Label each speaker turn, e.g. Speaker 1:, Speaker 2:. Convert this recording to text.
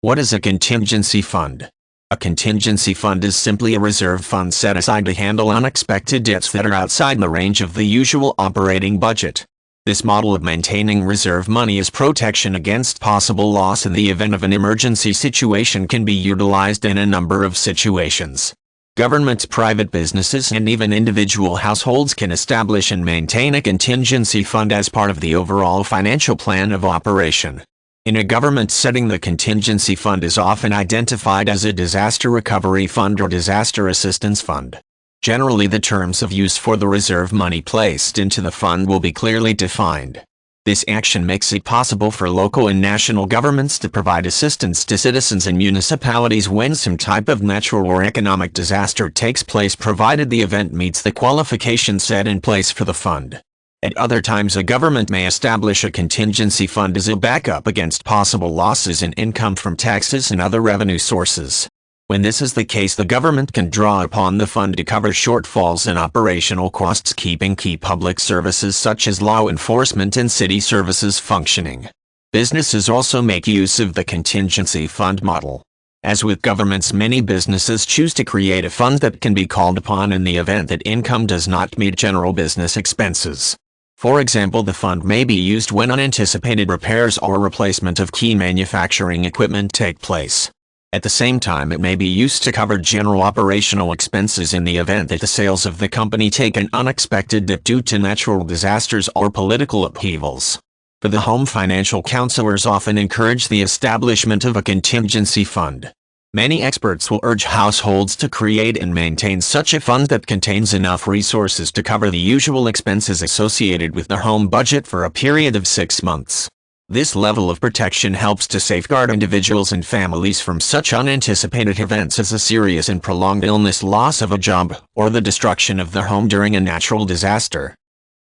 Speaker 1: What is a contingency fund? A contingency fund is simply a reserve fund set aside to handle unexpected debts that are outside the range of the usual operating budget. This model of maintaining reserve money as protection against possible loss in the event of an emergency situation can be utilized in a number of situations. Governments, private businesses, and even individual households can establish and maintain a contingency fund as part of the overall financial plan of operation. In a government setting, the contingency fund is often identified as a disaster recovery fund or disaster assistance fund. Generally, the terms of use for the reserve money placed into the fund will be clearly defined. This action makes it possible for local and national governments to provide assistance to citizens and municipalities when some type of natural or economic disaster takes place, provided the event meets the qualifications set in place for the fund. At other times, a government may establish a contingency fund as a backup against possible losses in income from taxes and other revenue sources. When this is the case, the government can draw upon the fund to cover shortfalls in operational costs, keeping key public services such as law enforcement and city services functioning. Businesses also make use of the contingency fund model. As with governments, many businesses choose to create a fund that can be called upon in the event that income does not meet general business expenses. For example, the fund may be used when unanticipated repairs or replacement of key manufacturing equipment take place. At the same time, it may be used to cover general operational expenses in the event that the sales of the company take an unexpected dip due to natural disasters or political upheavals. For the home, financial counselors often encourage the establishment of a contingency fund. Many experts will urge households to create and maintain such a fund that contains enough resources to cover the usual expenses associated with their home budget for a period of 6 months. This level of protection helps to safeguard individuals and families from such unanticipated events as a serious and prolonged illness, loss of a job, or the destruction of their home during a natural disaster.